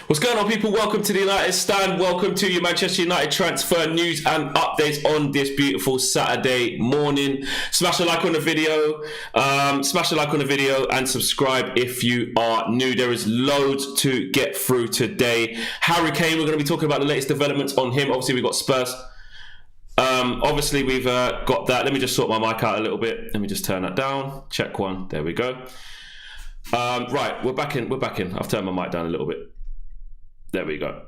What's going on, people? Welcome to the United Stand. Welcome to your Manchester United transfer news and updates on this beautiful Saturday morning. Smash a like on the video. And subscribe if you are new. There is loads to get through today. Harry Kane, we're going to be talking about the latest developments on him. Obviously, we've got Spurs. Obviously, we've got that. Let me just sort my mic out a little bit. Let me just turn that down. Check one. There we go. Right, we're back in. I've turned my mic down a little bit. There we go.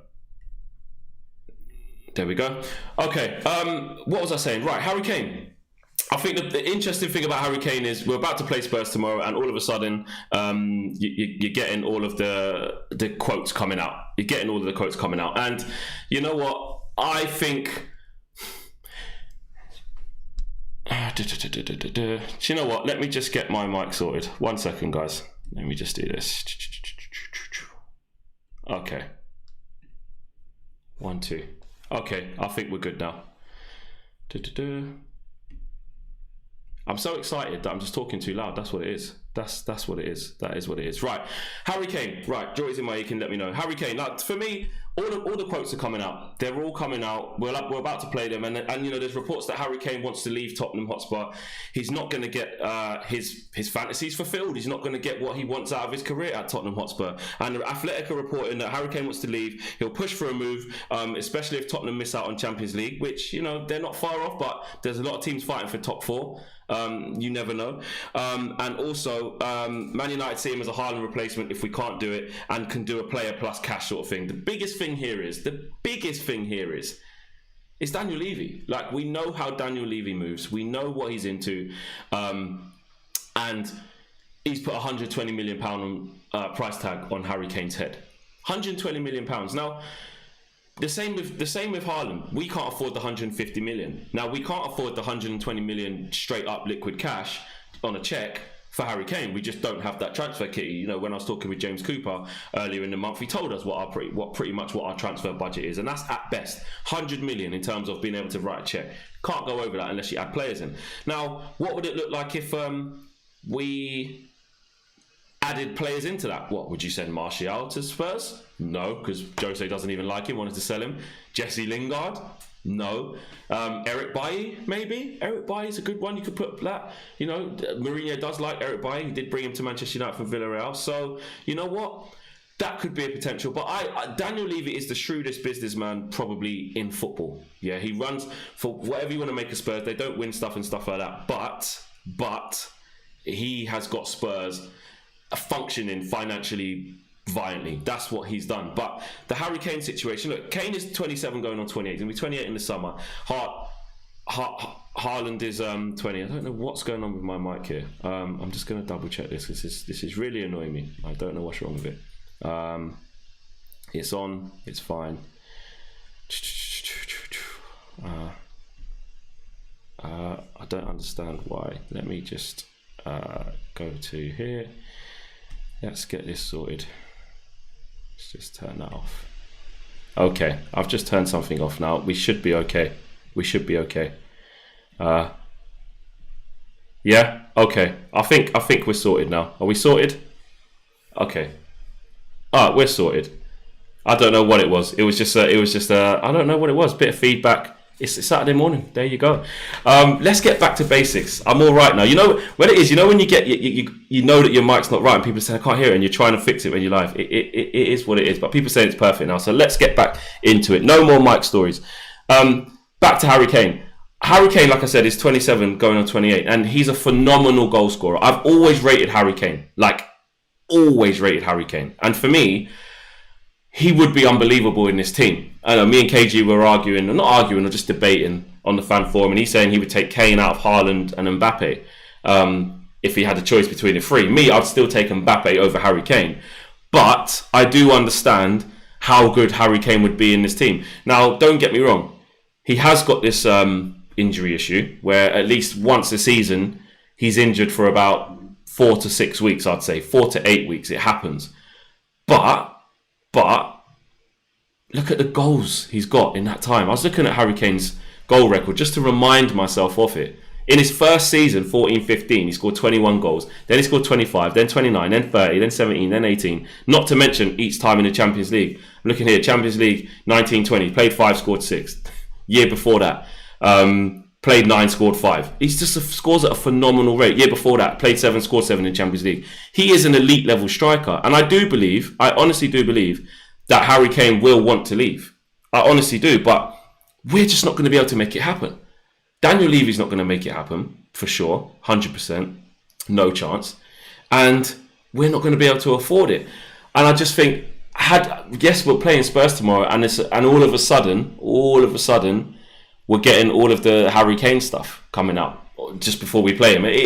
Okay, what was I saying? Right, Harry Kane. I think the interesting thing about Harry Kane is we're about to play Spurs tomorrow, and all of a sudden, you're getting all of the quotes coming out. And you know what? I think... Do you know what? Let me just get my mic sorted. 1 second, guys. Let me just do this. Okay. 1, 2. Okay, I think we're good now. I'm so excited that I'm just talking too loud. That's what it is. That's what it is. That is what it is. Right, Harry Kane. Right, Joy's in my ear. Can let me know. Harry Kane. Like, for me, all the quotes are coming out. They're all coming out. We're about to play them, and you know, there's reports that Harry Kane wants to leave Tottenham Hotspur. He's not going to get his fantasies fulfilled. He's not going to get what he wants out of his career at Tottenham Hotspur. And Athletic are reporting that Harry Kane wants to leave. He'll push for a move, especially if Tottenham miss out on Champions League, which, you know, they're not far off, but there's a lot of teams fighting for top 4. You never know. And also, Man United see him as a Haaland replacement if we can't do it, and can do a player plus cash sort of thing. The biggest thing here is it's Daniel Levy. Like, we know how Daniel Levy moves. We know what he's into. And he's put £120 million price tag on Harry Kane's head. £120 million. Now, the same with Haaland. We can't afford the 150 million. Now, we can't afford the 120 million straight up liquid cash on a check for Harry Kane. We just don't have that transfer kitty. You know, when I was talking with James Cooper earlier in the month, he told us pretty much what our transfer budget is, and that's at best 100 million in terms of being able to write a check. Can't go over that unless you add players in. Now, what would it look like if we added players into that? What, would you send Martial to Spurs? No, because Jose doesn't even like him, wanted to sell him. Jesse Lingard? No. Eric Bailly, maybe? Eric Bailly's a good one. You could put that. You know, Mourinho does like Eric Bailly. He did bring him to Manchester United from Villarreal. So, you know what? That could be a potential. But Daniel Levy is the shrewdest businessman probably in football. Yeah, he runs for whatever you want to make a Spurs. They don't win stuff and stuff like that. But he has got Spurs functioning financially violently. That's what he's done. But the Harry Kane situation, look, Kane is 27 going on 28. He's going to be 28 in the summer. Haaland is 20. I don't know what's going on with my mic here. I'm just going to double check this. This is really annoying me. I don't know what's wrong with it. It's on. It's fine. I don't understand why. Let me just go to here. Let's get this sorted. Let's just turn that off. Okay, I've just turned something off now. We should be okay. Yeah, okay. I think we're sorted now. Are we sorted? Okay. We're sorted. I don't know what it was. It was just I don't know what it was. Bit of feedback. It's Saturday morning. There you go. Let's get back to basics. I'm all right now. You know when it is. You know when you get you know that your mic's not right, and people say I can't hear it, and you're trying to fix it when you're live. It is what it is. But people say it's perfect now. So let's get back into it. No more mic stories. Back to Harry Kane. Harry Kane, like I said, is 27 going on 28, and he's a phenomenal goal scorer. I've always rated Harry Kane. And for me, he would be unbelievable in this team. I know me and KG were not just debating on the fan forum, and he's saying he would take Kane out of Haaland and Mbappe if he had a choice between the three. Me, I'd still take Mbappe over Harry Kane. But I do understand how good Harry Kane would be in this team. Now, don't get me wrong. He has got this injury issue where at least once a season, he's injured for about 4 to 6 weeks, I'd say. 4 to 8 weeks, it happens. But look at the goals he's got in that time. I was looking at Harry Kane's goal record just to remind myself of it. In his first season, 14-15, he scored 21 goals. Then he scored 25, then 29, then 30, then 17, then 18. Not to mention each time in the Champions League. I'm looking here, Champions League 19-20, played 5, scored 6. Year before that, played 9, scored 5. He's just scores at a phenomenal rate. Year before that, played 7, scored 7 in Champions League. He is an elite level striker. And I honestly do believe that Harry Kane will want to leave. I honestly do, but we're just not going to be able to make it happen. Daniel Levy's not going to make it happen, for sure, 100%, no chance. And we're not going to be able to afford it. And I just think, we're playing Spurs tomorrow, and all of a sudden, we're getting all of the Harry Kane stuff coming out just before we play him. It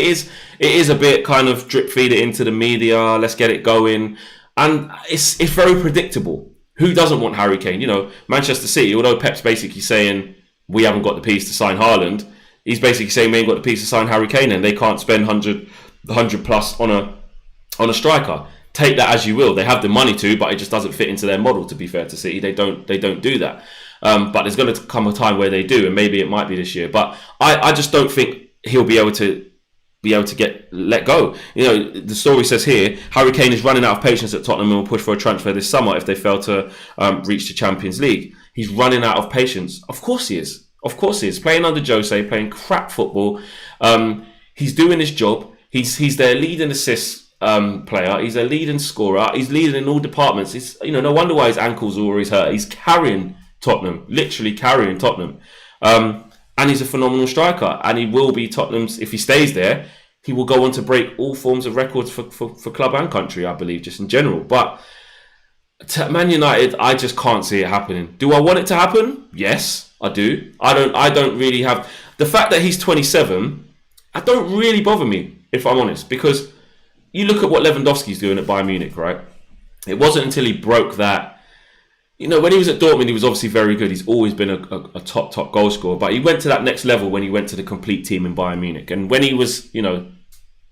is a bit kind of drip feed it into the media, let's get it going. And it's very predictable. Who doesn't want Harry Kane? You know, Manchester City, although Pep's basically saying, we haven't got the piece to sign Haaland, he's basically saying we ain't got the piece to sign Harry Kane, and they can't spend 100 plus on a striker. Take that as you will. They have the money to, but it just doesn't fit into their model. To be fair to City, they don't do that. But there's going to come a time where they do, and maybe it might be this year. But I just don't think he'll be able to get let go. You know, the story says here, Harry Kane is running out of patience at Tottenham and will push for a transfer this summer if they fail to reach the Champions League. He's running out of patience. Of course he is. Playing under Jose, playing crap football. He's doing his job. He's their leading assist player. He's their leading scorer. He's leading in all departments. It's, you know, no wonder why his ankles are always hurt. He's carrying Tottenham, literally carrying Tottenham. And he's a phenomenal striker. And he will be Tottenham's, if he stays there, he will go on to break all forms of records for club and country, I believe, just in general. But Man United, I just can't see it happening. Do I want it to happen? Yes, I do. I don't really have... The fact that he's 27, I don't really bother me, if I'm honest. Because you look at what Lewandowski's doing at Bayern Munich, right? It wasn't until he broke that... You know, when he was at Dortmund, he was obviously very good. He's always been a top goal scorer. But he went to that next level when he went to the complete team in Bayern Munich. And when he was, you know,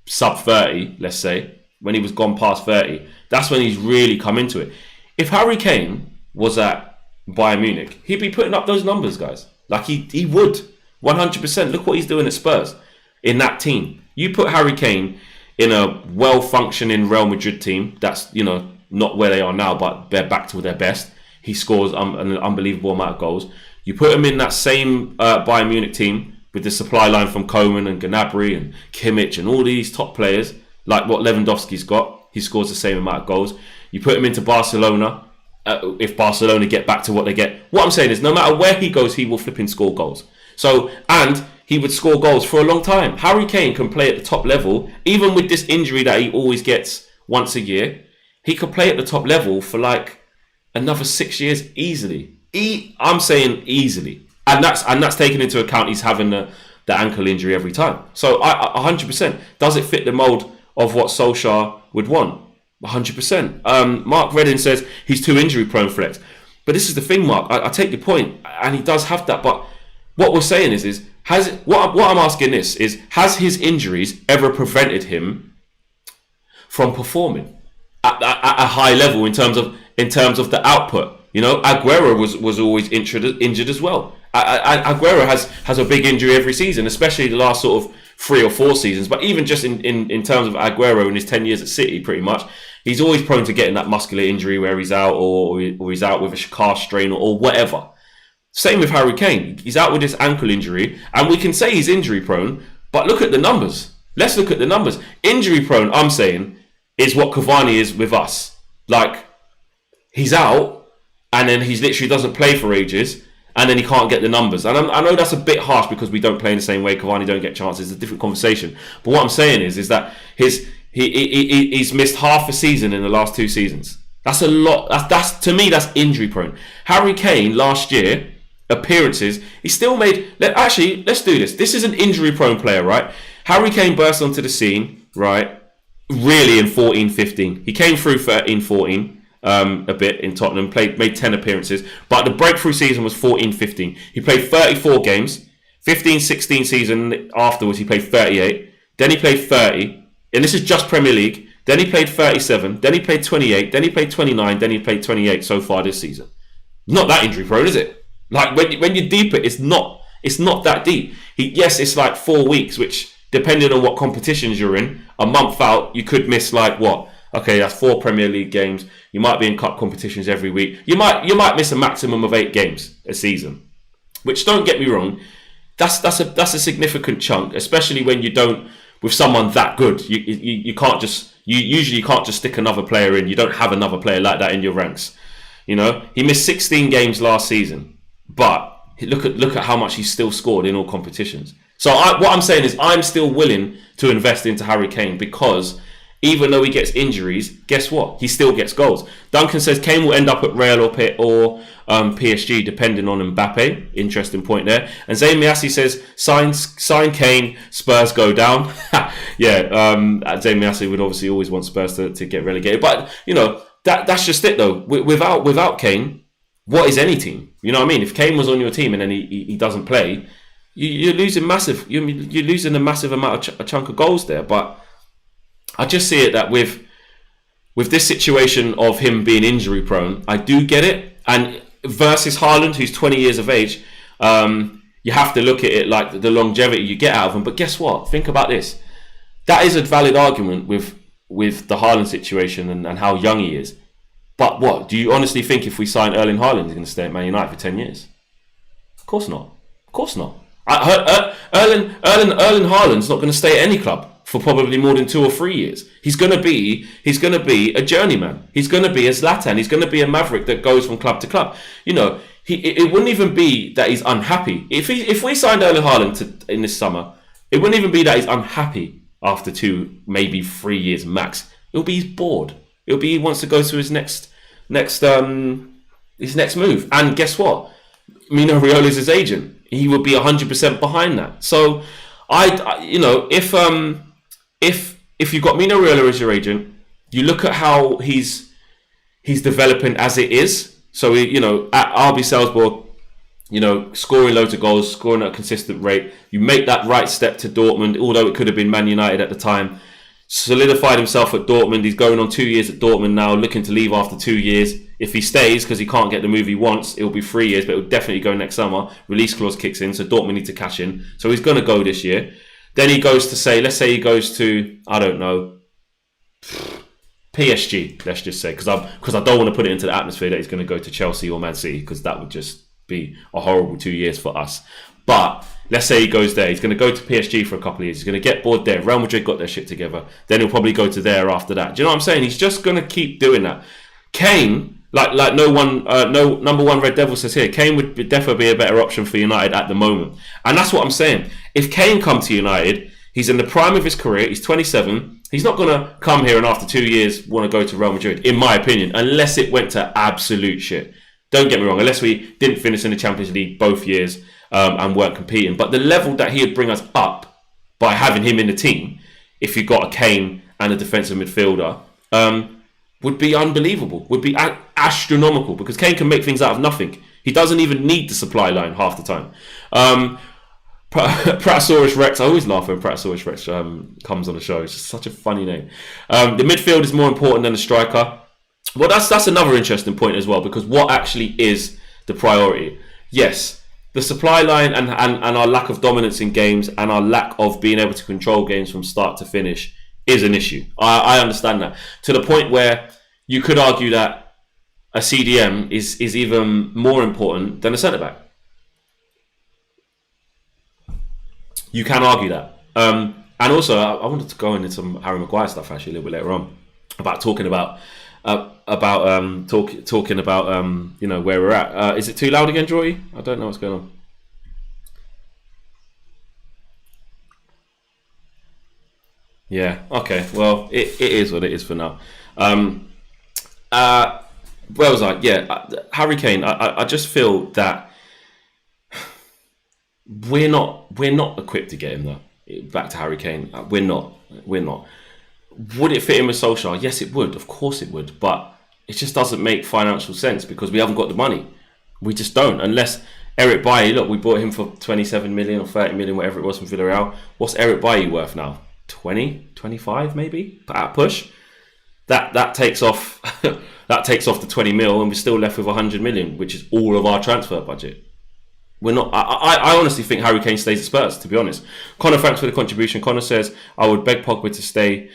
sub 30, let's say, when he was gone past 30, that's when he's really come into it. If Harry Kane was at Bayern Munich, he'd be putting up those numbers, guys. Like, he would. 100%. Look what he's doing at Spurs in that team. You put Harry Kane in a well-functioning Real Madrid team that's, you know, not where they are now, but they're back to their best. He scores an unbelievable amount of goals. You put him in that same Bayern Munich team with the supply line from Coman and Gnabry and Kimmich and all these top players, like what Lewandowski's got. He scores the same amount of goals. You put him into Barcelona. If Barcelona get back to what they get. What I'm saying is, no matter where he goes, he will flipping score goals. So, and he would score goals for a long time. Harry Kane can play at the top level, even with this injury that he always gets once a year. He could play at the top level for like another 6 years easily. I'm saying easily, and that's taking into account he's having the ankle injury every time. So I 100%. Does it fit the mold of what Solskjaer would want? 100%. Mark Redding says he's too injury prone, Flex. But this is the thing, Mark. I take your point, and he does have that. But what we're saying is what I'm asking this is, has his injuries ever prevented him from performing at a high level in terms of the output? You know, Aguero was always injured as well. Aguero has a big injury every season, especially the last sort of 3 or 4 seasons. But even just in terms of Aguero in his 10 years at City, pretty much, he's always prone to getting that muscular injury where he's out or he's out with a calf strain or whatever. Same with Harry Kane. He's out with this ankle injury, and we can say he's injury prone, but look at the numbers. Let's look at the numbers. Injury prone, I'm saying, is what Cavani is with us. Like, he's out, and then he literally doesn't play for ages, and then he can't get the numbers. And I know that's a bit harsh because we don't play in the same way. Cavani don't get chances. It's a different conversation. But what I'm saying is that he's missed half a season in the last 2 seasons. That's a lot. That's to me, that's injury prone. Harry Kane last year, appearances, he still made... let's do this. This is an injury prone player, right? Harry Kane burst onto the scene, right? Really in 14-15. He came through 13-14. A bit in Tottenham, made 10 appearances, but the breakthrough season was 14-15. He played 34 games. 15-16 season afterwards, he played 38. Then he played 30, and this is just Premier League. Then he played 37. Then he played 28. Then he played 29. Then he played 28 so far this season. Not that injury prone, is it? Like when you deep it, it's not It's not that deep. Yes, it's like 4 weeks, which depending on what competitions you're in, a month out, you could miss like what? Okay, that's 4 Premier League games. You might be in cup competitions every week. You might miss a maximum of 8 games a season. Which, don't get me wrong, that's a significant chunk, especially when you don't, with someone that good. You can't just, you usually can't just stick another player in. You don't have another player like that in your ranks. You know, he missed 16 games last season, but look at how much he still scored in all competitions. So what I'm saying is, I'm still willing to invest into Harry Kane, because even though he gets injuries, guess what? He still gets goals. Duncan says Kane will end up at Real or PSG, depending on Mbappe. Interesting point there. And Zayn Miassi says, sign Kane, Spurs go down. Yeah, Zayn Miassi would obviously always want Spurs to get relegated. But, you know, that's just it, though. Without Kane, what is any team? You know what I mean? If Kane was on your team and then he doesn't play, you're losing massive. You're losing a massive amount of a chunk of goals there. But I just see it that with this situation of him being injury prone, I do get it. And versus Haaland, who's 20 years of age, you have to look at it like the longevity you get out of him. But guess what? Think about this. That is a valid argument with the Haaland situation and how young he is. But what? Do you honestly think if we sign Erling Haaland, he's going to stay at Man United for 10 years? Of course not. Of course not. Erling Haaland's not going to stay at any club for probably more than 2 or 3 years. He's going to be a journeyman. He's going to be a Zlatan. He's going to be a maverick that goes from club to club. You know, it wouldn't even be that he's unhappy. If we signed Erling Haaland in this summer, it wouldn't even be that he's unhappy after 2, maybe 3 years max. It'll be he's bored. It'll be he wants to go to his next move. And guess what? Mino Raiola is his agent. He would be 100% behind that. So if you've got Mino Raiola as your agent, you look at how he's developing as it is. So at RB Salzburg, scoring loads of goals, scoring at a consistent rate. You make that right step to Dortmund, although it could have been Man United at the time. Solidified himself at Dortmund. He's going on 2 years at Dortmund now, looking to leave after 2 years. If he stays, because he can't get the move he wants, it'll be 3 years, but it'll definitely go next summer. Release clause kicks in, so Dortmund need to cash in. So he's going to go this year. Then he goes to let's say he goes to, I don't know, PSG, let's just say, because I don't want to put it into the atmosphere that he's going to go to Chelsea or Man City, because that would just be a horrible 2 years for us. But let's say he goes there. He's going to go to PSG for a couple of years. He's going to get bored there. Real Madrid got their shit together. Then he'll probably go to there after that. Do you know what I'm saying? He's just going to keep doing that. Kane, like no number one Red Devil says here, Kane would definitely be a better option for United at the moment. And that's what I'm saying. If Kane come to United, he's in the prime of his career. He's 27. He's not going to come here and after 2 years want to go to Real Madrid, in my opinion, unless it went to absolute shit. Don't get me wrong, unless we didn't finish in the Champions League both years and weren't competing. But the level that he'd bring us up by having him in the team, if you got a Kane and a defensive midfielder, would be unbelievable, would be astronomical, because Kane can make things out of nothing. He doesn't even need the supply line half the time. Pratosaurus Rex, I always laugh when Pratosaurus Rex comes on the show. It's just such a funny name. The midfield is more important than the striker. Well, that's another interesting point as well, because what actually is the priority? Yes, the supply line and our lack of dominance in games and our lack of being able to control games from start to finish is an issue. I understand that, to the point where you could argue that a CDM is even more important than a centre-back. You can argue that. And also, I wanted to go into some Harry Maguire stuff actually a little bit later on, about talking about where we're at. Is it too loud again, Joy? I don't know what's going on. Yeah. Okay. Well, it is what it is for now. Where was I? Yeah, Harry Kane. I just feel that we're not equipped to get him though. Back to Harry Kane. We're not. Would it fit in with Solskjaer? Yes, it would. Of course it would. But it just doesn't make financial sense because we haven't got the money. We just don't. Unless Eric Bailly, look, we bought him for 27 million or 30 million, whatever it was, from Villarreal. What's Eric Bailly worth now? 20, 25 maybe at push. That takes off the 20 mil, and we're still left with 100 million, which is all of our transfer budget. we're not. I honestly think Harry Kane stays at Spurs, to be honest. Connor, thanks for the contribution. Connor says, I would beg Pogba to stay,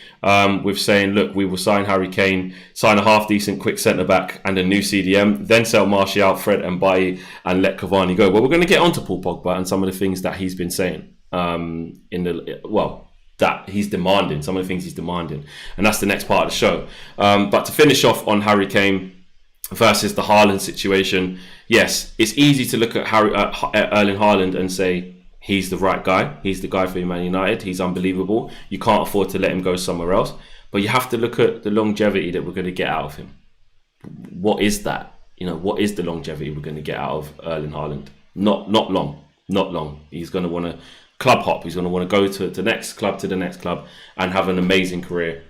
with saying, look, we will sign Harry Kane, sign a half-decent quick centre-back and a new CDM, then sell Martial, Fred and Bailly and let Cavani go. Well, we're going to get onto Paul Pogba and some of the things that he's been saying, that he's demanding, some of the things he's demanding. And that's the next part of the show. But to finish off on Harry Kane versus the Haaland situation, yes, it's easy to look at Erling Haaland and say he's the right guy. He's the guy for Man United. He's unbelievable. You can't afford to let him go somewhere else. But you have to look at the longevity that we're going to get out of him. What is that? What is the longevity we're going to get out of Erling Haaland? Not long. He's going to want to club hop. He's going to want to go to the next club and have an amazing career.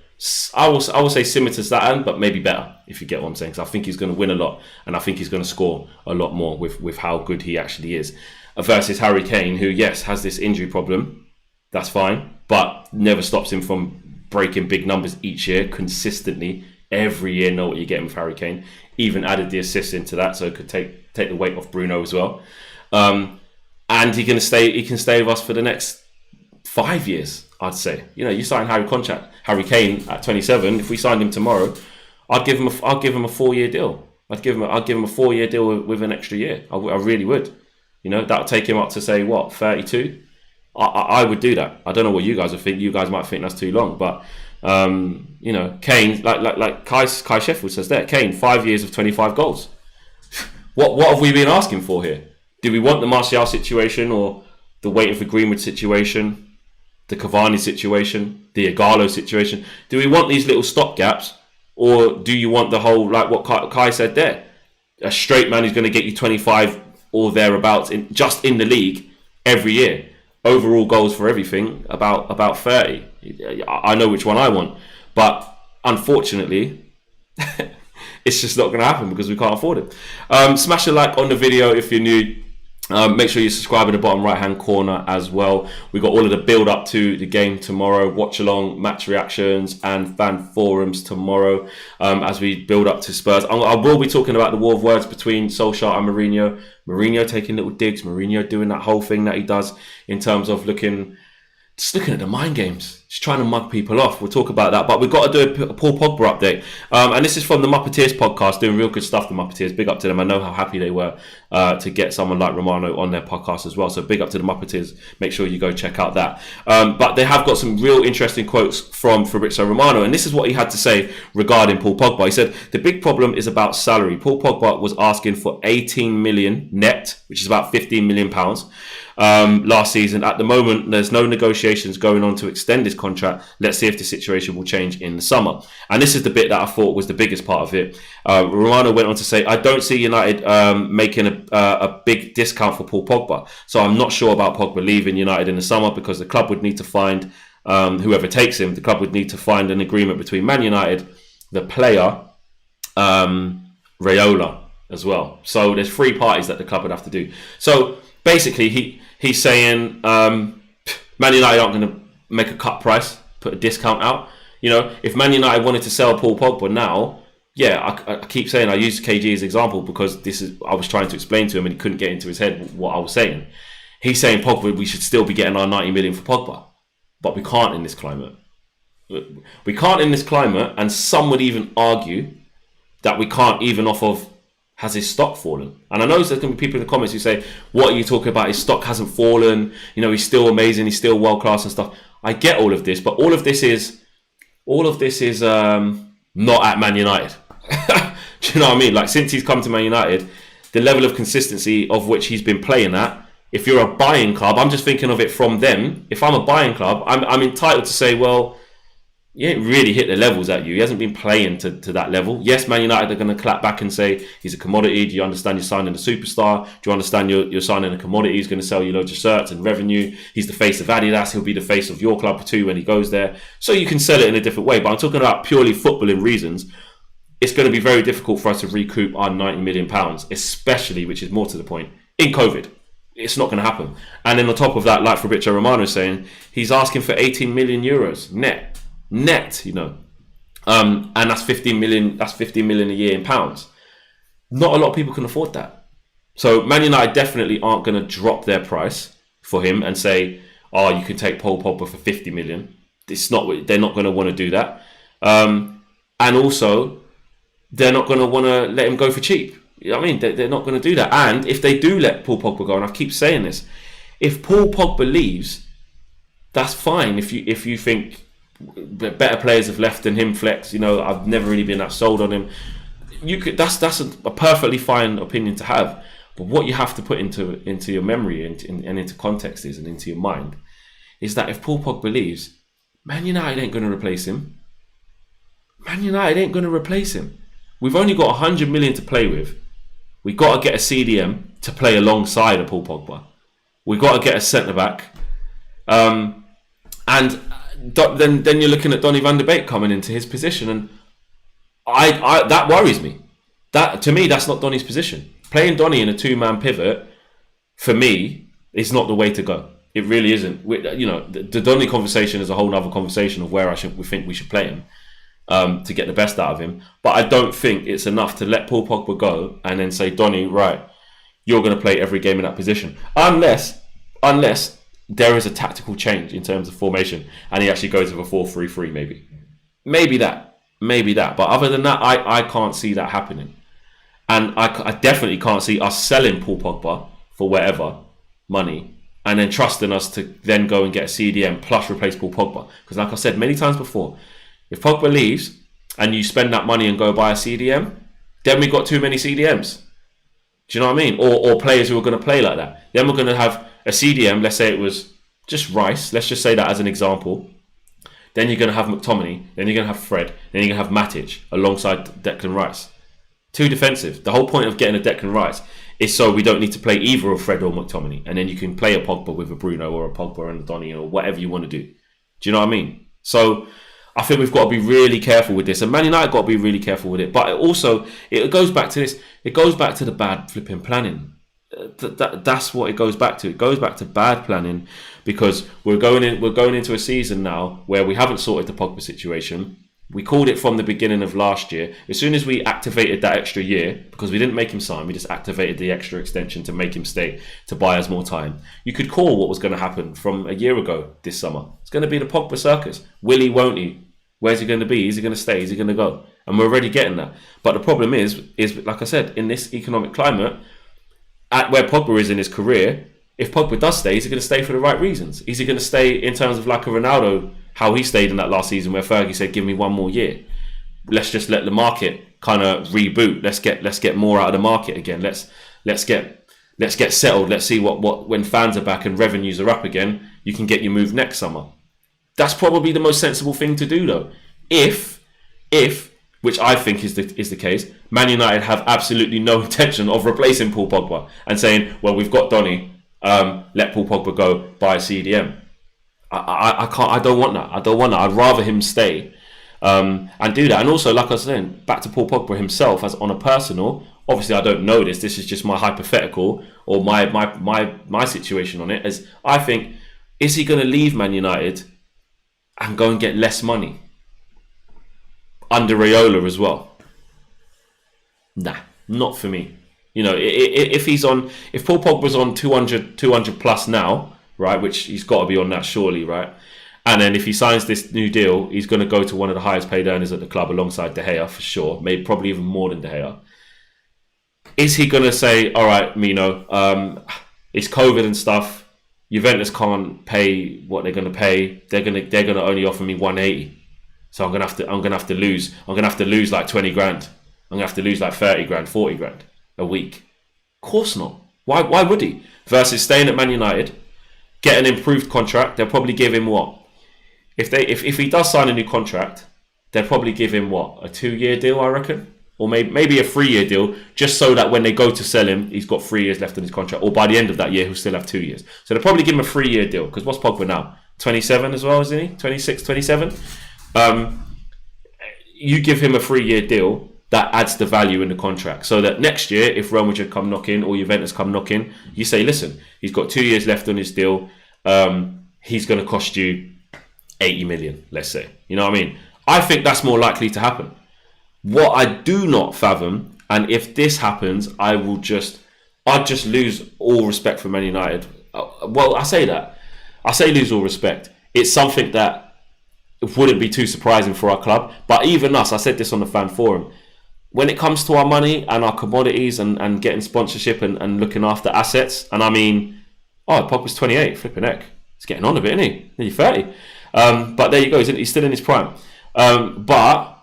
I will say similar to Zlatan, but maybe better, if you get what I'm saying. Because I think he's going to win a lot, and I think he's going to score a lot more with how good he actually is. Versus Harry Kane, who, yes, has this injury problem. That's fine, but never stops him from breaking big numbers each year, consistently. Every year, know what you're getting with Harry Kane. Even added the assist into that, so it could take the weight off Bruno as well. And he can stay with us for the next 5 years, I'd say. You sign Harry Kane at 27. If we signed him tomorrow, I'd give him a 4-year deal. I'd give him a 4-year deal with an extra year. I really would. That would take him up to, say, 32. I would do that. I don't know what you guys would think. You guys might think that's too long, but Kane, like Kai Sheffield says there, Kane, 5 years of 25 goals. What have we been asking for here? Do we want the Martial situation, or the waiting for Greenwood situation, the Cavani situation, the Ighalo situation? Do we want these little stopgaps, or do you want the whole, like what Kai said there, a straight man who's going to get you 25 or thereabouts just in the league every year? Overall goals for everything, about 30. I know which one I want, but unfortunately, it's just not going to happen because we can't afford it. Smash a like on the video if you're new. Make sure you subscribe in the bottom right hand corner as well. We got all of the build up to the game tomorrow, watch along, match reactions and fan forums tomorrow, as we build up to Spurs. I will be talking about the war of words between Solskjaer and Mourinho. Mourinho taking little digs, Mourinho doing that whole thing that he does in terms of looking at the mind games, just trying to mug people off. We'll talk about that, but we've got to do a Paul Pogba update, and this is from the Muppeteers podcast, doing real good stuff. The Muppeteers, big up to them. I know how happy they were to get someone like Romano on their podcast as well, so big up to the Muppeteers. Make sure you go check out that. But they have got some real interesting quotes from Fabrizio Romano, and this is what he had to say regarding Paul Pogba. He said, the big problem is about salary. Paul Pogba was asking for 18 million net, which is about 15 million pounds. Last season. At the moment, there's no negotiations going on to extend his contract. Let's see if the situation will change in the summer. And this is the bit that I thought was the biggest part of it. Romano went on to say, I don't see United making a big discount for Paul Pogba. So I'm not sure about Pogba leaving United in the summer, because the club would need to find, whoever takes him, the club would need to find an agreement between Man United, the player, Raiola as well. So there's 3 parties that the club would have to do. So basically, he's saying Man United aren't going to make a cut price, put a discount out. If Man United wanted to sell Paul Pogba now, I keep saying, I use KG as an example because I was trying to explain to him and he couldn't get into his head what I was saying. He's saying Pogba, we should still be getting our 90 million for Pogba, but we can't in this climate. We can't in this climate, and some would even argue that we can't even off of, has his stock fallen? And I know there's going to be people in the comments who say, what are you talking about? His stock hasn't fallen. He's still amazing. He's still world class and stuff. I get all of this, but all of this is not at Man United. Do you know what I mean? Like, since he's come to Man United, the level of consistency of which he's been playing at, if you're a buying club, I'm just thinking of it from them. If I'm a buying club, I'm entitled to say, well, he ain't really hit the levels at you. He hasn't been playing to that level. Yes, Man United are going to clap back and say, he's a commodity. Do you understand you're signing a superstar? Do you understand you're signing a commodity? He's going to sell you loads of shirts and revenue. He's the face of Adidas. He'll be the face of your club too when he goes there. So you can sell it in a different way. But I'm talking about purely footballing reasons. It's going to be very difficult for us to recoup our £90 million, especially, which is more to the point, in COVID. It's not going to happen. And then on top of that, like Fabrizio Romano is saying, he's asking for 18 million euros net, and that's 15 million. That's 15 million a year in pounds. Not a lot of people can afford that. So Man United definitely aren't going to drop their price for him and say, "Oh, you can take Paul Pogba for 50 million." It's not. They're not going to want to do that, and also they're not going to want to let him go for cheap. You know what I mean? They're not going to do that. And if they do let Paul Pogba go, and I keep saying this, if Paul Pogba leaves, that's fine. If you think better players have left than him, Flex. You know, I've never really been that sold on him. You could. That's a perfectly fine opinion to have. But what you have to put into your memory and into context and into your mind is that if Paul Pogba leaves, Man United ain't going to replace him. Man United ain't going to replace him. We've only got 100 million to play with. We've got to get a CDM to play alongside a Paul Pogba. We've got to get a centre-back. And then you're looking at Donny van de Beek coming into his position. And I that worries me. That, to me, that's not Donny's position. Playing Donny in a two-man pivot, for me, is not the way to go. It really isn't. You know, the Donny conversation is a whole other conversation of where we think we should play him to get the best out of him. But I don't think it's enough to let Paul Pogba go and then say, Donny, right, you're going to play every game in that position. Unless there is a tactical change in terms of formation and he actually goes with a 4-3-3 maybe. Maybe that. But other than that, I can't see that happening. And I definitely can't see us selling Paul Pogba for whatever money and then trusting us to then go and get a CDM plus replace Paul Pogba. Because like I said many times before, if Pogba leaves and you spend that money and go buy a CDM, then we've got too many CDMs. Do you know what I mean? Or players who are going to play like that. Then we're going to have a CDM, let's say it was just Rice, let's just say that as an example. Then you're going to have McTominay, then you're going to have Fred, then you're going to have Matic alongside Declan Rice. Too defensive. The whole point of getting a Declan Rice is so we don't need to play either of Fred or McTominay. And then you can play a Pogba with a Bruno or a Pogba and a Donny or whatever you want to do. Do you know what I mean? So I think we've got to be really careful with this. And Man United got to be really careful with it. But also, it goes back to this. It goes back to the bad flipping planning. That's what it goes back to. It goes back to bad planning because we're going into a season now where we haven't sorted the Pogba situation. We called it from the beginning of last year. As soon as we activated that extra year, because we didn't make him sign, we just activated the extra extension to make him stay, to buy us more time. You could call what was going to happen from a year ago this summer. It's going to be the Pogba circus. Will he, won't he? Where's he going to be? Is he going to stay? Is he going to go? And we're already getting that. But the problem is like I said, in this economic climate, at where Pogba is in his career, if Pogba does stay, is he going to stay for the right reasons? Is he going to stay in terms of like a Ronaldo, how he stayed in that last season where Fergie said, give me one more year. Let's just let the market kind of reboot. Let's get more out of the market again. Let's get settled. Let's see what when fans are back and revenues are up again, you can get your move next summer. That's probably the most sensible thing to do though. If which I think is the case, Man United have absolutely no intention of replacing Paul Pogba and saying, well, we've got Donny, let Paul Pogba go, buy a CDM. I can't. I don't want that. I'd rather him stay and do that. And also, like I was saying, back to Paul Pogba himself, as on a personal. Obviously, I don't know this. This is just my hypothetical or my situation on it. As I think, is he going to leave Man United and go and get less money under Raiola as well? Nah, not for me. You know, if Paul Pogba's on 200 plus now. Right, which he's got to be on that surely, right? And then if he signs this new deal, he's going to go to one of the highest paid earners at the club alongside De Gea for sure, maybe probably even more than De Gea. Is he going to say, all right, Mino, it's COVID and stuff, Juventus can't pay what they're going to pay, they're going to only offer me 180, so I'm going to have to lose like 20 grand, I'm going to have to lose like 30 grand, 40 grand a week? Of course not. Why would he? Versus staying at Man United, get an improved contract. They'll probably give him what? If he does sign a new contract, they'll probably give him what? A 2-year deal, I reckon, or maybe a 3-year deal, just so that when they go to sell him, he's got 3 years left on his contract, or by the end of that year, he'll still have 2 years. So they'll probably give him a 3-year deal. Because what's Pogba now? 27 as well, isn't he? 26, 27. You give him a 3-year deal. That adds the value in the contract. So that next year, if Real Madrid come knocking or Juventus come knocking, you say, listen, he's got 2 years left on his deal. He's going to cost you 80 million, let's say. You know what I mean? I think that's more likely to happen. What I do not fathom, and if this happens, I will just I'd just lose all respect for Man United. Well, I say that. I say lose all respect. It's something that wouldn't be too surprising for our club. But even us, I said this on the fan forum, when it comes to our money and our commodities and getting sponsorship and looking after assets, and I mean, Pogba's 28, flipping heck. He's getting on a bit, isn't he? Nearly 30. But there you go, he's still in his prime. But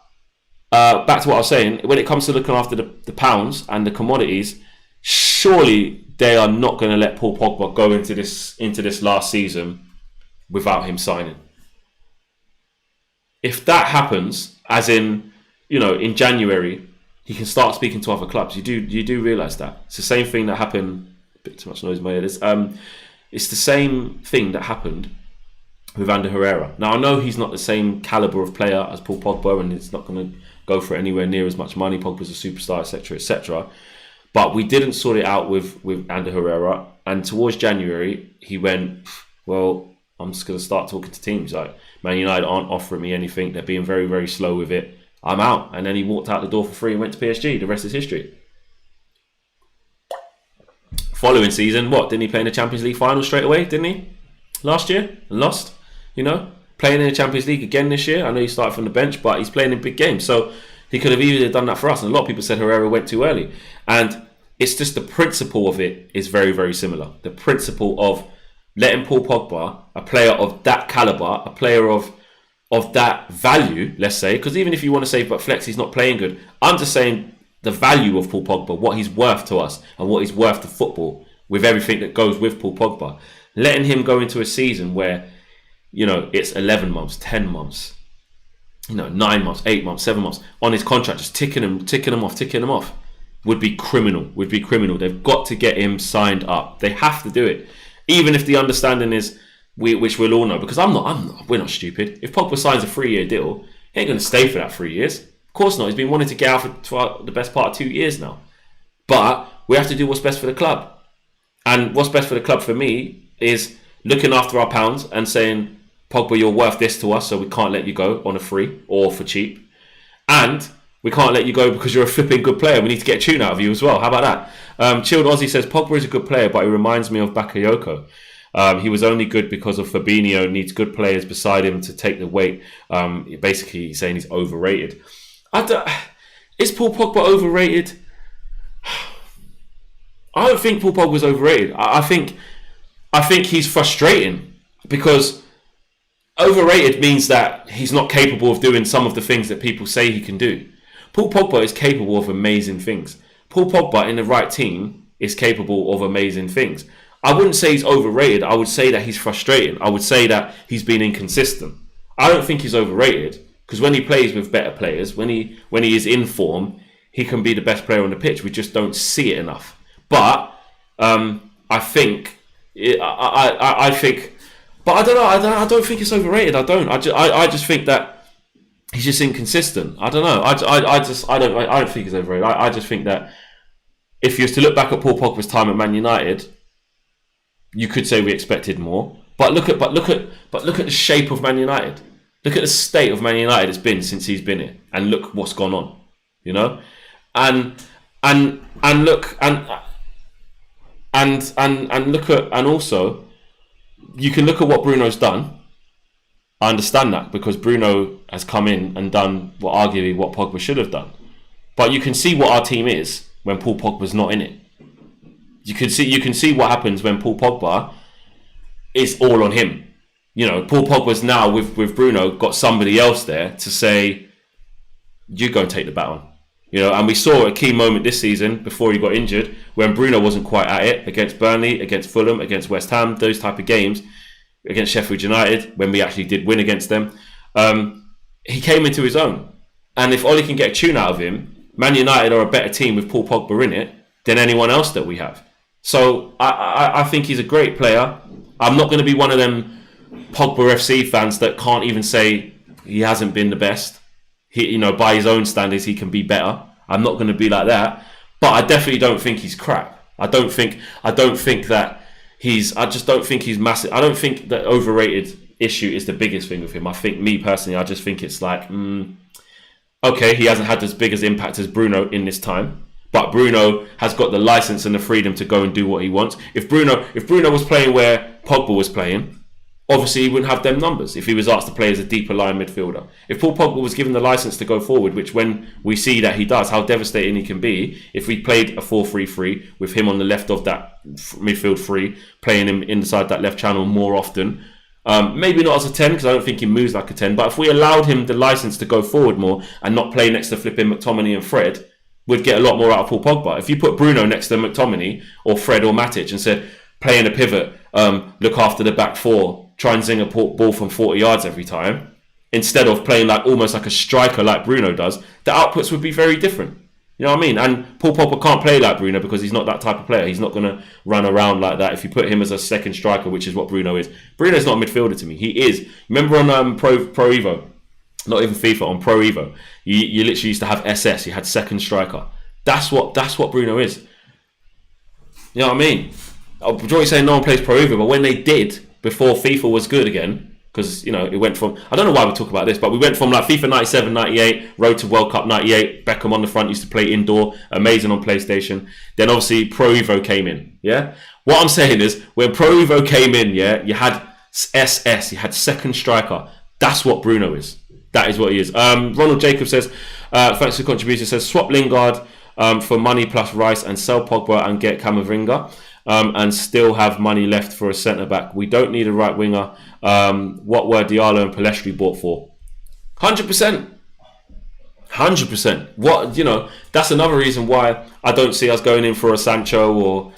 back to what I was saying, when it comes to looking after the pounds and the commodities, surely they are not going to let Paul Pogba go into this last season without him signing. If that happens, as in, in January, he can start speaking to other clubs. You do realise that. It's the same thing that happened. A bit too much noise in my ears. It's the same thing that happened with Ander Herrera. Now, I know he's not the same calibre of player as Paul Pogba, and it's not going to go for anywhere near as much money. Pogba's a superstar, etc., etc. But we didn't sort it out with Ander Herrera. And towards January, he went, well, I'm just going to start talking to teams. Like, Man United aren't offering me anything. They're being very, very slow with it. I'm out. And then he walked out the door for free and went to PSG. The rest is history. Following season, didn't he play in the Champions League final straight away, didn't he? Last year? And lost, Playing in the Champions League again this year. I know he started from the bench, but he's playing in big games. So he could have easily done that for us. And a lot of people said Herrera went too early. And it's just the principle of it is very, very similar. The principle of letting Paul Pogba, a player of that calibre, a player of that value, let's say, because even if you want to say, but Flex, he's not playing good. I'm just saying the value of Paul Pogba, what he's worth to us and what he's worth to football with everything that goes with Paul Pogba. Letting him go into a season where, it's 11 months, 10 months, 9 months, 8 months, 7 months on his contract, just ticking him off, would be criminal. They've got to get him signed up. They have to do it. Even if the understanding is, which we'll all know, because we're not stupid. If Pogba signs a 3-year deal, he ain't going to stay for that 3 years. Of course not. He's been wanting to get out for the best part of 2 years now. But we have to do what's best for the club. And what's best for the club for me is looking after our pounds and saying, Pogba, you're worth this to us, so we can't let you go on a free or for cheap. And we can't let you go because you're a flipping good player. We need to get a tune out of you as well. How about that? Chilled Aussie says, Pogba is a good player, but he reminds me of Bakayoko. He was only good because of Fabinho, needs good players beside him to take the weight. Basically, he's saying he's overrated. Is Paul Pogba overrated? I don't think Paul Pogba was overrated. I think he's frustrating because overrated means that he's not capable of doing some of the things that people say he can do. Paul Pogba is capable of amazing things. Paul Pogba in the right team is capable of amazing things. I wouldn't say he's overrated. I would say that he's frustrating. I would say that he's been inconsistent. I don't think he's overrated because when he plays with better players, when he is in form, he can be the best player on the pitch. We just don't see it enough. But I think, but I don't know. I don't think it's overrated. I don't. I just think that he's just inconsistent. I don't know. I don't think he's overrated. I just think that if you was to look back at Paul Pogba's time at Man United, you could say we expected more. But look at the shape of Man United. Look at the state of Man United it's been since he's been here, and look what's gone on. And look and also you can look at what Bruno's done. I understand that because Bruno has come in and done arguably what Pogba should have done. But you can see what our team is when Paul Pogba's not in it. You can see what happens when Paul Pogba is all on him. Paul Pogba's now with Bruno got somebody else there to say, you go and take the baton. And we saw a key moment this season before he got injured when Bruno wasn't quite at it against Burnley, against Fulham, against West Ham, those type of games, against Sheffield United, when we actually did win against them. He came into his own. And if Oli can get a tune out of him, Man United are a better team with Paul Pogba in it than anyone else that we have. So I think he's a great player. I'm not going to be one of them Pogba FC fans that can't even say he hasn't been the best. He, by his own standards, he can be better. I'm not going to be like that. But I definitely don't think he's crap. I don't think that I just don't think he's massive. I don't think the overrated issue is the biggest thing with him. I think, me personally, I just think it's like, okay, he hasn't had as big as impact as Bruno in this time. But but Bruno has got the license and the freedom to go and do what he wants. If Bruno was playing where Pogba was playing, obviously he wouldn't have them numbers if he was asked to play as a deeper line midfielder. If Paul Pogba was given the license to go forward, which when we see that he does, how devastating he can be, if we played a 4-3-3 with him on the left of that midfield three, playing him inside that left channel more often, maybe not as a 10 because I don't think he moves like a 10, but if we allowed him the license to go forward more and not play next to flipping McTominay and Fred, we'd get a lot more out of Paul Pogba. If you put Bruno next to McTominay or Fred or Matic and said, play in a pivot, look after the back four, try and zing a ball from 40 yards every time, instead of playing like almost like a striker like Bruno does, the outputs would be very different. You know what I mean? And Paul Pogba can't play like Bruno because he's not that type of player. He's not going to run around like that if you put him as a second striker, which is what Bruno is. Bruno's not a midfielder to me. He is. Remember on Pro Evo, not even FIFA, on Pro Evo, you literally used to have SS. You had second striker. That's what Bruno is. You know what I mean? I'm saying no one plays Pro Evo, but when they did, before FIFA was good again, because, you know, it went from, I don't know why we talk about this, but we went from like FIFA 97, 98, road to World Cup 98, Beckham on the front, used to play indoor, amazing on PlayStation. Then obviously Pro Evo came in, yeah? What I'm saying is, when Pro Evo came in, yeah, you had SS, you had second striker. That's what Bruno is. That is what he is. Ronald Jacob says, thanks for the contribution, says, swap Lingard for money plus Rice and sell Pogba and get Camavinga. And still have money left for a centre-back. We don't need a right winger. What were Diallo and Pellistri bought for? 100%. 100%. What, you know, that's another reason why I don't see us going in for a Sancho or,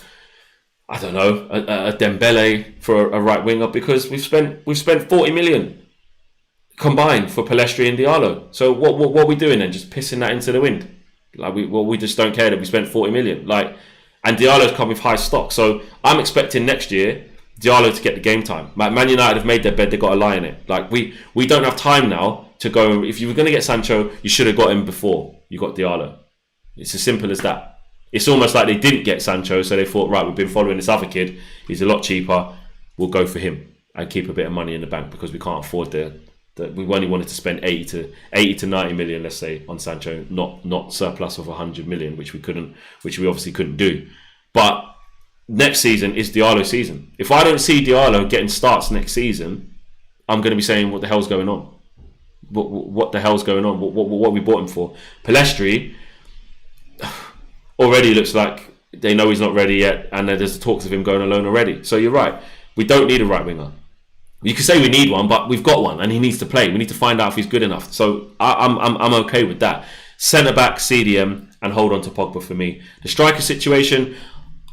I don't know, a Dembele for a right winger, because we've spent 40 million combined for Pellistri and Diallo. So what are we doing then? Just pissing that into the wind? Like we just don't care that we spent 40 million. Like, and Diallo's come with high stock. So I'm expecting next year Diallo to get the game time. Like, Man United have made their bed, they've got to lie in it. Like, we don't have time now to go. If you were going to get Sancho, you should have got him before you got Diallo. It's as simple as that. It's almost like they didn't get Sancho, so they thought, right, we've been following this other kid. He's a lot cheaper. We'll go for him and keep a bit of money in the bank because we can't afford we only wanted to spend 80 to 90 million, let's say, on Sancho, not surplus of 100 million, which we obviously couldn't do. But next season is Diallo season. If I don't see Diallo getting starts next season, I'm going to be saying, what the hell's going on? What the hell's going on? What we bought him for? Pellistri already looks like they know he's not ready yet, and there's talks of him going alone already. So you're right. We don't need a right winger. You could say we need one, but we've got one, and he needs to play. We need to find out if he's good enough. So I'm okay with that. Centre back, CDM, and hold on to Pogba for me. The striker situation,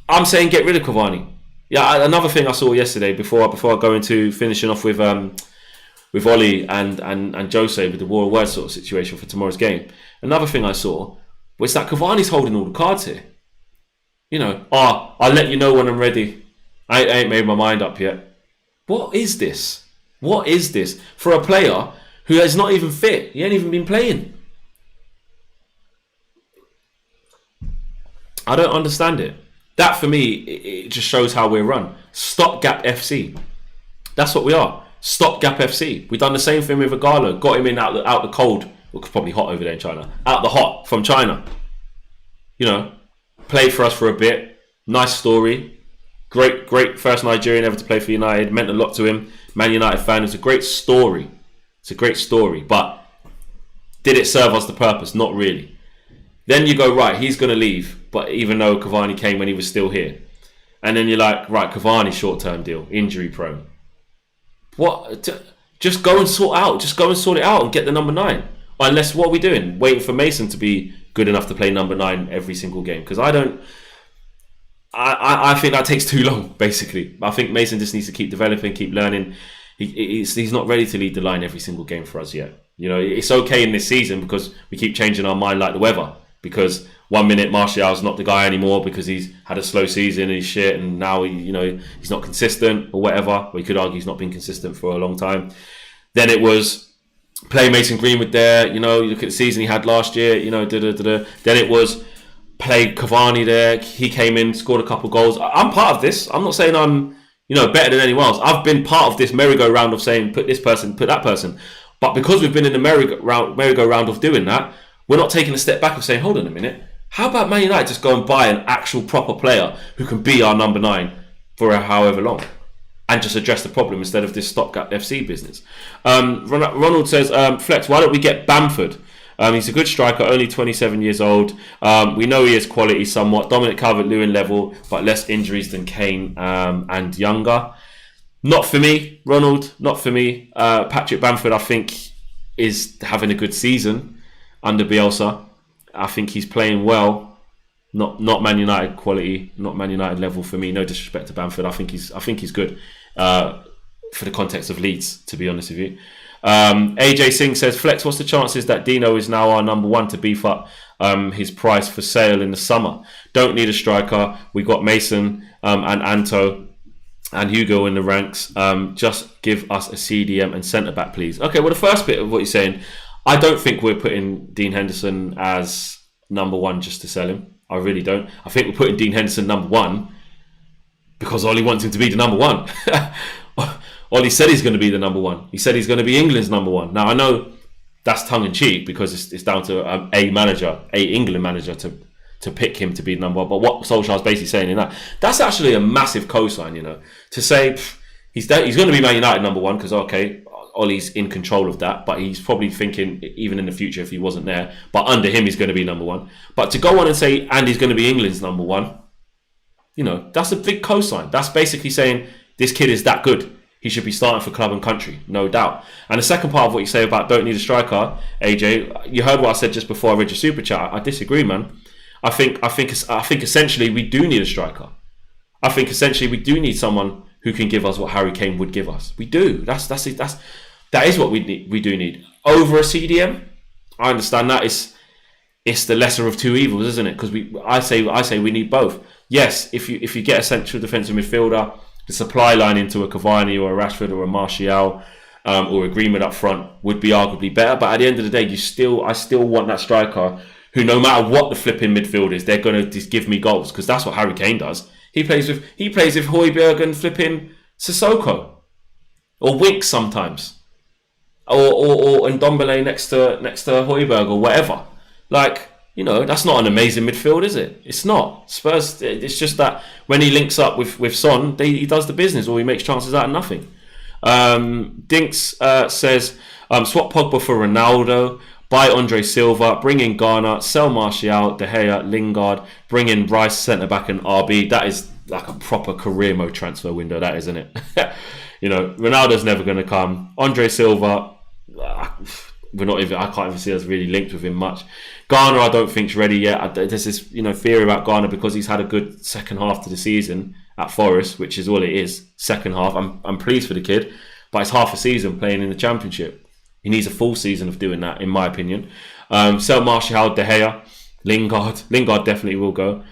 I'm saying get rid of Cavani. Yeah, another thing I saw yesterday before I go into finishing off with Ollie and Jose with the War of Words sort of situation for tomorrow's game. Another thing I saw was that Cavani's holding all the cards here. You know, I'll let you know when I'm ready. I ain't made my mind up yet. What is this? What is this for a player who is not even fit? He ain't even been playing. I don't understand it. That for me, it just shows how we're run. Stopgap FC. That's what we are. Stopgap FC. We've done the same thing with Igalo. Got him in out the cold. Well, it's probably hot over there in China. Out the hot from China. You know, played for us for a bit. Nice story. Great first Nigerian ever to play for United. Meant a lot to him. Man United fan. It's a great story. It's a great story. But did it serve us the purpose? Not really. Then you go, right, he's going to leave. But even though Cavani came when he was still here. And then you're like, right, Cavani short-term deal. Injury prone. What? Just go and sort out. Just go and sort it out and get the number 9. Unless, what are we doing? Waiting for Mason to be good enough to play number 9 every single game. Because I think that takes too long, basically. I think Mason just needs to keep developing, keep learning. He's not ready to lead the line every single game for us yet. You know, it's okay in this season because we keep changing our mind like the weather. Because 1 minute Martial's not the guy anymore because he's had a slow season and he's shit, and now he's not consistent or whatever. We could argue he's not been consistent for a long time. Then it was play Mason Greenwood there. You know, you look at the season he had last year. You know, Then it was play Cavani there. He came in, scored a couple goals. I'm part of this. I'm not saying I'm better than anyone else. I've been part of this merry-go-round of saying put this person, put that person. But because we've been in the merry-go-round of doing that, we're not taking a step back of saying, hold on a minute. How about Man United just go and buy an actual proper player who can be our number 9 for however long, and just address the problem instead of this stopgap FC business? Ronald says, Flex, why don't we get Bamford? He's a good striker, only 27 years old. We know he has quality somewhat. Dominic Calvert-Lewin level, but less injuries than Kane and younger. Not for me, Ronald. Not for me. Patrick Bamford, I think, is having a good season under Bielsa. I think he's playing well. Not Man United quality, not Man United level for me. No disrespect to Bamford. I think he's good for the context of Leeds, to be honest with you. AJ Singh says, Flex, what's the chances that Dino is now our number 1 to beef up his price for sale in the summer? Don't need a striker. We got Mason and Anto and Hugo in the ranks. Just give us a CDM and centre back, please. Okay, well, the first bit of what you're saying, I don't think we're putting Dean Henderson as number 1 just to sell him. I really don't. I think we're putting Dean Henderson number 1 because Ollie wants him to be the number 1. Ollie said he's going to be the number 1. He said he's going to be England's number 1. Now, I know that's tongue-in-cheek because it's down to a England manager to pick him to be the number 1. But what Solskjaer's basically saying in that's actually a massive cosign, you know, to say he's going to be Man United number 1 because, okay, Ollie's in control of that, but he's probably thinking even in the future if he wasn't there, but under him he's going to be number 1. But to go on and say and he's going to be England's number 1, you know, that's a big cosign. That's basically saying this kid is that good. He should be starting for club and country, no doubt. And the second part of what you say about don't need a striker, AJ, you heard what I said just before I read your super chat. I disagree, man. I think essentially we do need a striker. I think essentially we do need someone who can give us what Harry Kane would give us. We do. That is what we need. We do need over a CDM. I understand that it's the lesser of two evils, isn't it? Because I say we need both. Yes, if you get a central defensive midfielder, the supply line into a Cavani or a Rashford or a Martial or a Greenwood up front would be arguably better. But at the end of the day, I still want that striker who, no matter what the flipping midfield is, they're going to just give me goals because that's what Harry Kane does. He plays with Højbjerg and flipping Sissoko or Winks sometimes, or Ndombele next to Højbjerg or whatever. Like, you know, that's not an amazing midfield, is it? It's not. Spurs, it's just that when he links up with Son, he does the business or he makes chances out of nothing. Dinks says, swap Pogba for Ronaldo, buy Andre Silva, bring in Garner, sell Martial, De Gea, Lingard, bring in Rice, centre-back and RB. That is like a proper career mode transfer window, that isn't it? You know, Ronaldo's never going to come. Andre Silva, I can't even see us really linked with him much. Garner, I don't think's ready yet. There's this, theory about Garner because he's had a good second half to the season at Forest, which is all it is. Second half. I'm pleased for the kid, but it's half a season playing in the Championship. He needs a full season of doing that, in my opinion. Sell Martial, De Gea, Lingard. Lingard definitely will go.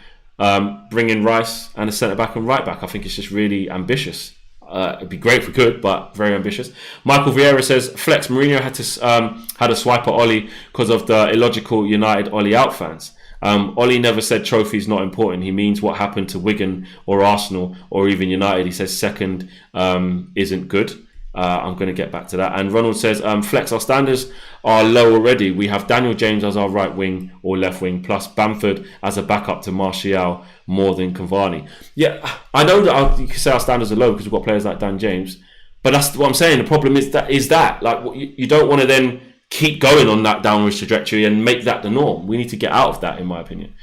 Bring in Rice and a centre back and right back. I think it's just really ambitious. It'd be great if we could, but very ambitious. Michael Vieira says, Flex, Mourinho had a swipe at Ollie because of the illogical United Ollie out fans. Ollie never said trophies not important. He means what happened to Wigan or Arsenal or even United. He says second isn't good. I'm going to get back to that. And Ronald says, Flex, our standards are low already. We have Daniel James as our right wing or left wing, plus Bamford as a backup to Martial more than Cavani. Yeah, I know that you can say our standards are low because we've got players like Dan James, but that's what I'm saying. The problem is that like you don't want to then keep going on that downwards trajectory and make that the norm. We need to get out of that, in my opinion.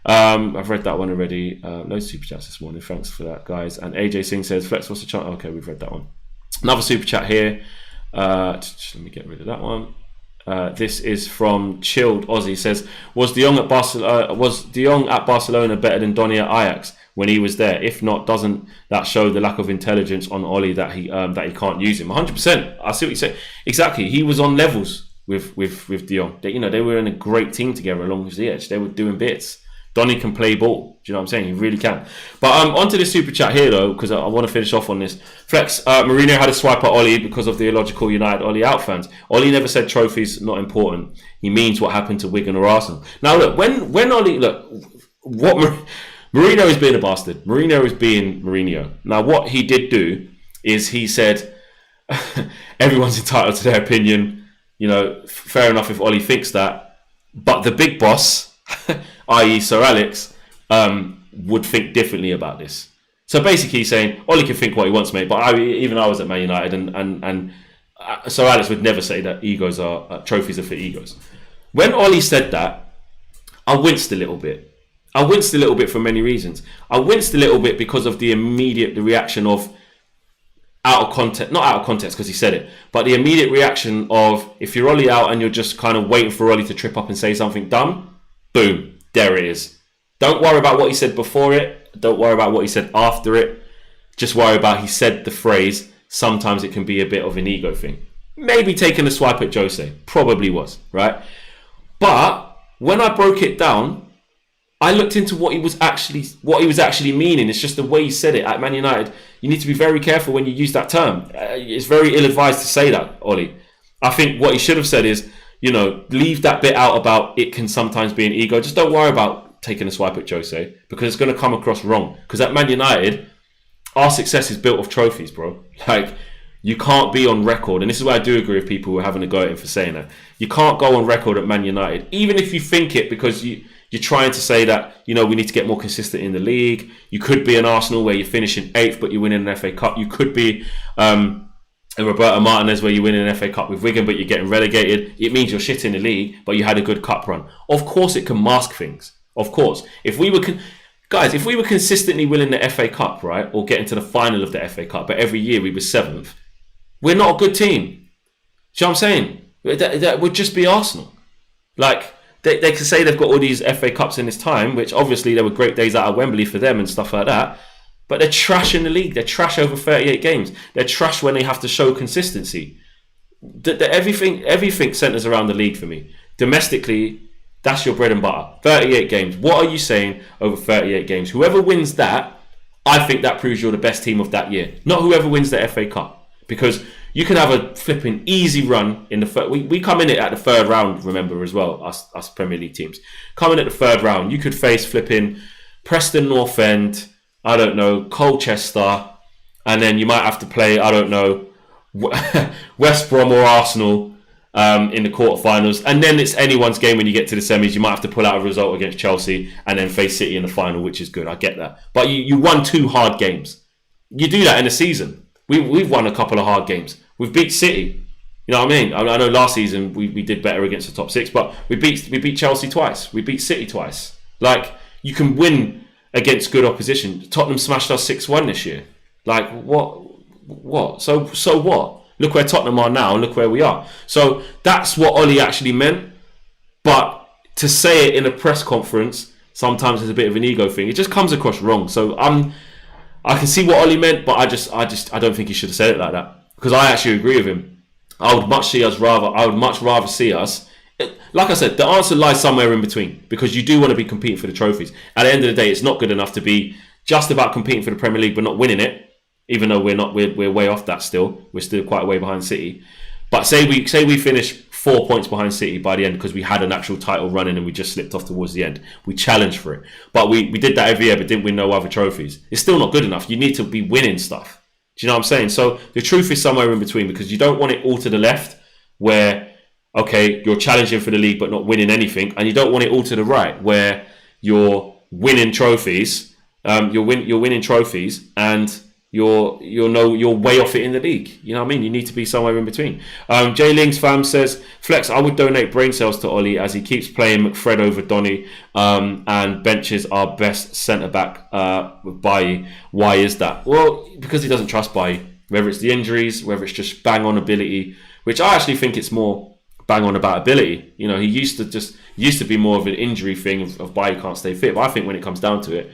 I've read that one already. No super chats this morning. Thanks for that, guys. And AJ Singh says, Flex, what's the chance? Okay, we've read that one. Another super chat here. Just let me get rid of that one. This is from Chilled Aussie. Says, was De Jong at Barcelona better than Donny at Ajax when he was there? If not, doesn't that show the lack of intelligence on Ollie that he can't use him? 100%. I see what you say. Exactly. He was on levels with De Jong. They were in a great team together along the edge. They were doing bits. Donny can play ball. Do you know what I'm saying? He really can. But onto this super chat here, though, because I want to finish off on this. Flex, Mourinho had a swipe at Ollie because of the illogical United Ollie out fans. Ollie never said trophies not important. He means what happened to Wigan or Arsenal. Now, look, when Ollie... Look, Mourinho is being a bastard. Mourinho is being Mourinho. Now, what he did do is he said, everyone's entitled to their opinion. Fair enough if Ollie thinks that. But the big boss... i.e. Sir Alex, would think differently about this. So basically he's saying, Ollie can think what he wants, mate, but I was at Man United, and Sir Alex would never say that trophies are for egos. When Ollie said that, I winced a little bit. I winced a little bit for many reasons. I winced a little bit because of the reaction of out of context, not out of context because he said it, but the immediate reaction of if you're Ollie out and you're just kind of waiting for Ollie to trip up and say something dumb, boom, there it is. Don't worry about what he said before it. Don't worry about what he said after it. Just worry about he said the phrase, sometimes it can be a bit of an ego thing. Maybe taking a swipe at Jose. Probably was, right? But when I broke it down, I looked into what he was actually meaning. It's just the way he said it at Man United. You need to be very careful when you use that term. It's very ill-advised to say that, Ollie. I think what he should have said is, leave that bit out about it can sometimes be an ego. Just don't worry about taking a swipe at Jose because it's going to come across wrong. Because at Man United, our success is built off trophies, bro. Like, you can't be on record, and this is why I do agree with people who are having a go at him for saying that. You can't go on record at Man United, even if you think it, because you're trying to say that, we need to get more consistent in the league. You could be an Arsenal where you're finishing 8th, but you're winning an FA Cup. You could be a Roberto Martinez where you're winning an FA Cup with Wigan, but you're getting relegated. It means you're shit in the league, but you had a good cup run. Of course it can mask things. Of course. If we were consistently winning the FA Cup, right, or getting to the final of the FA Cup, but every year we were 7th, we're not a good team. Do you know what I'm saying? That would just be Arsenal. Like, they can say they've got all these FA Cups in this time, which obviously there were great days out of Wembley for them and stuff like that, but they're trash in the league. They're trash over 38 games. They're trash when they have to show consistency. Everything centres around the league for me. Domestically, that's your bread and butter. 38 games. What are you saying over 38 games? Whoever wins that, I think that proves you're the best team of that year. Not whoever wins the FA Cup. Because you can have a flipping easy run in the third. We come in it at the third round, remember, as well, us Premier League teams. Coming at the third round, you could face flipping Preston North End, I don't know, Colchester, and then you might have to play, I don't know, West Brom or Arsenal in the quarterfinals. And then it's anyone's game when you get to the semis. You might have to pull out a result against Chelsea and then face City in the final, which is good. I get that. But you won 2 hard games. You do that in a season. We've won a couple of hard games. We've beat City. You know what I mean? I know last season we did better against the top 6, but we beat Chelsea twice. We beat City twice. Like, you can win against good opposition. Tottenham smashed us 6-1 this year. Like, what? So what? Look where Tottenham are now and look where we are. So that's what Ollie actually meant. But to say it in a press conference sometimes is a bit of an ego thing. It just comes across wrong. So I can see what Ollie meant, but I don't think he should have said it like that, because I actually agree with him. I would much rather see us. Like I said, the answer lies somewhere in between, because you do want to be competing for the trophies. At the end of the day, it's not good enough to be just about competing for the Premier League but not winning it, even though we're way off that still. We're still quite a way behind City. But say we finish 4 points behind City by the end because we had an actual title running and we just slipped off towards the end. We challenged for it. But we did that every year but didn't win no other trophies. It's still not good enough. You need to be winning stuff. Do you know what I'm saying? So the truth is somewhere in between, because you don't want it all to the left where, okay, you're challenging for the league but not winning anything. And you don't want it all to the right where you're winning trophies. You're winning trophies and you're way off it in the league. You know what I mean? You need to be somewhere in between. Jay Lings fam says, Flex, I would donate brain cells to Ollie as he keeps playing McFred over Donny and benches our best centre-back with Bailly. Why is that? Well, because he doesn't trust Bailly. Whether it's the injuries, whether it's just bang-on ability, which I actually think it's more bang-on about ability. You know, he used to be more of an injury thing of Bailly can't stay fit. But I think when it comes down to it,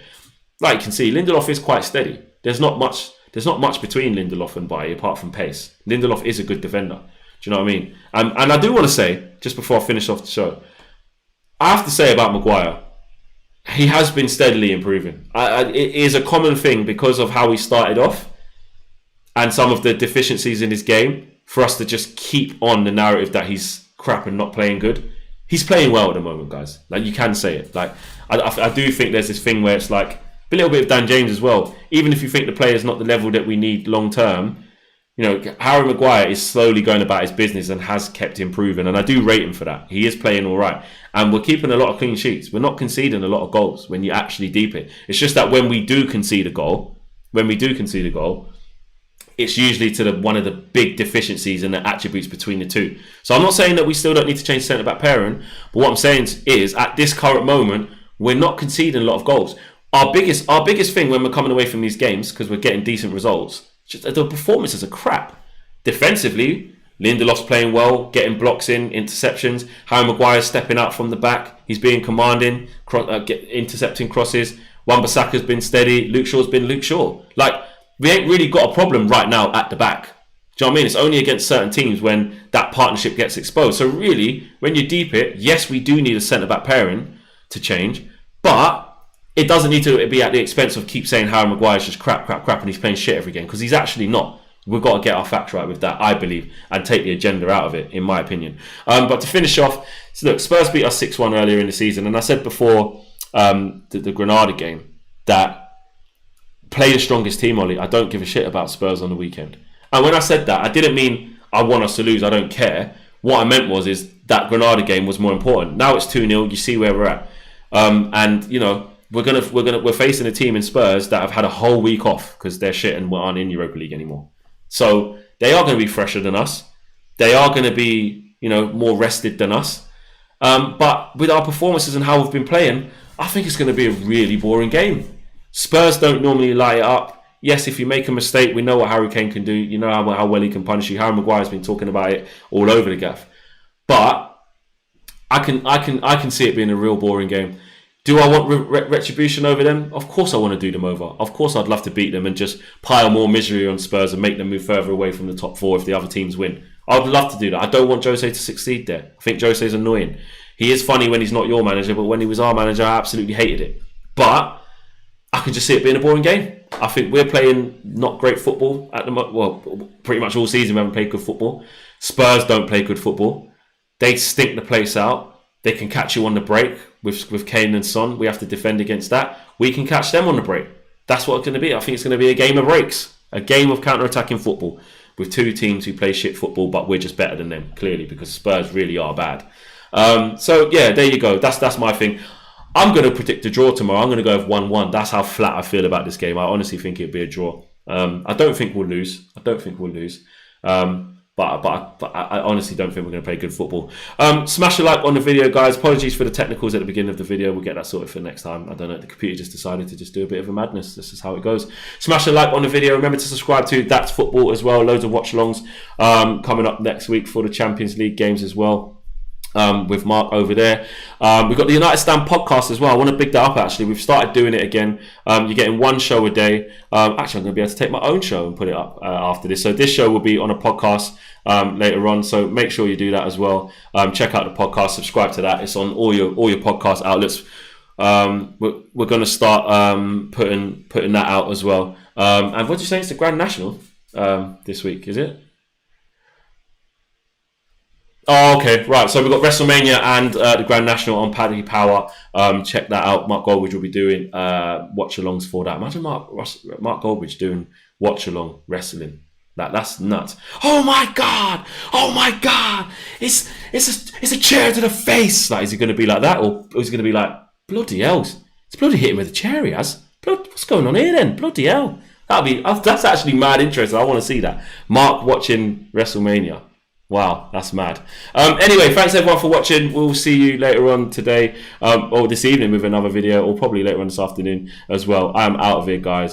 like you can see, Lindelof is quite steady. There's not much between Lindelof and Bailly apart from pace. Lindelof is a good defender. Do you know what I mean? And I do want to say, just before I finish off the show, I have to say about Maguire, he has been steadily improving. It is a common thing because of how he started off and some of the deficiencies in his game for us to just keep on the narrative that he's crap and not playing good. He's playing well at the moment, guys. Like, you can say it. Like, I do think there's this thing where it's like, a little bit of Dan James as well. Even if you think the player's not the level that we need long term, You know, Harry Maguire is slowly going about his business and has kept improving, and I do rate him for that. He is playing all right, and we're keeping a lot of clean sheets. We're not conceding a lot of goals when you actually deep it. It's just that when we do concede a goal, it's usually to one of the big deficiencies and the attributes between the two. So I'm not saying that we still don't need to change centre back pairing, but what I'm saying is at this current moment, we're not conceding a lot of goals. Our biggest thing when we're coming away from these games, because we're getting decent results, just the performances are crap. Defensively, Lindelof's playing well, getting blocks in, interceptions. Harry Maguire's stepping out from the back. He's being commanding, intercepting crosses. Wan-Bissaka's been steady. Luke Shaw's been Luke Shaw. Like, we ain't really got a problem right now at the back. Do you know what I mean? It's only against certain teams when that partnership gets exposed. So really, when you deep it, yes, we do need a centre-back pairing to change, but it doesn't need to be at the expense of keep saying Harry Maguire's just crap, and he's playing shit every game, because he's actually not. We've got to get our facts right with that, I believe, and take the agenda out of it, in my opinion. But to finish off, so look, Spurs beat us 6-1 earlier in the season, and I said before the Granada game that play the strongest team, Ollie. I don't give a shit about Spurs on the weekend. And when I said that, I didn't mean I want us to lose, I don't care. What I meant is that Granada game was more important. Now it's 2-0, you see where we're at. And, you know, we're facing a team in Spurs that have had a whole week off because they're shit and aren't in Europa League anymore. So they are going to be fresher than us. They are going to be, you know, more rested than us. But with our performances and how we've been playing, I think it's going to be a really boring game. Spurs don't normally light it up. Yes, if you make a mistake, we know what Harry Kane can do. You know how well he can punish you. Harry Maguire's been talking about it all over the gaff. But I can see it being a real boring game. Do I want retribution over them? Of course I want to do them over. Of course I'd love to beat them and just pile more misery on Spurs and make them move further away from the top four if the other teams win. I would love to do that. I don't want Jose to succeed there. I think Jose's annoying. He is funny when he's not your manager, but when he was our manager, I absolutely hated it. But I can just see it being a boring game. I think we're playing not great football at the moment. Well, pretty much all season we haven't played good football. Spurs don't play good football. They stink the place out. They can catch you on the break with Kane and Son. We have to defend against that. We can catch them on the break. That's what it's going to be. I think it's going to be a game of breaks. A game of counter-attacking football with two teams who play shit football, but we're just better than them, clearly, because Spurs really are bad. So, yeah, there you go. That's my thing. I'm going to predict a draw tomorrow. I'm going to go with 1-1. That's how flat I feel about this game. I honestly think it'll be a draw. I don't think we'll lose. But I honestly don't think we're going to play good football. Smash a like on the video, guys. Apologies for the technicals at the beginning of the video. We'll get that sorted for next time. I don't know. The computer just decided to just do a bit of a madness. This is how it goes. Smash a like on the video. Remember to subscribe to That's Football as well. Loads of watch-alongs coming up next week for the Champions League games as well. With Mark over there. We've got the United Stand podcast as well. I want to big that up, actually. We've started doing it again. You're getting one show a day. Actually, I'm going to be able to take my own show and put it up after this. So this show will be on a podcast later on. So make sure you do that as well. Check out the podcast. Subscribe to that. It's on all your podcast outlets. We're going to start putting that out as well. And what did you say? It's the Grand National this week, is it? Oh, okay, right. So we've got WrestleMania and the Grand National on Paddy Power. Check that out. Mark Goldbridge will be doing watch-alongs for that. Imagine Mark Goldbridge doing watch-along wrestling. That's nuts. Oh my god! It's a chair to the face. Like, is he going to be like that, or is he going to be like, bloody hell? It's bloody hit him with a chair. He has. What's going on here then? Bloody hell! That's actually mad interesting. I want to see that. Mark watching WrestleMania. Wow, that's mad. Anyway, thanks everyone for watching. We'll see you later on today or this evening with another video, or probably later on this afternoon as well. I am out of here, guys.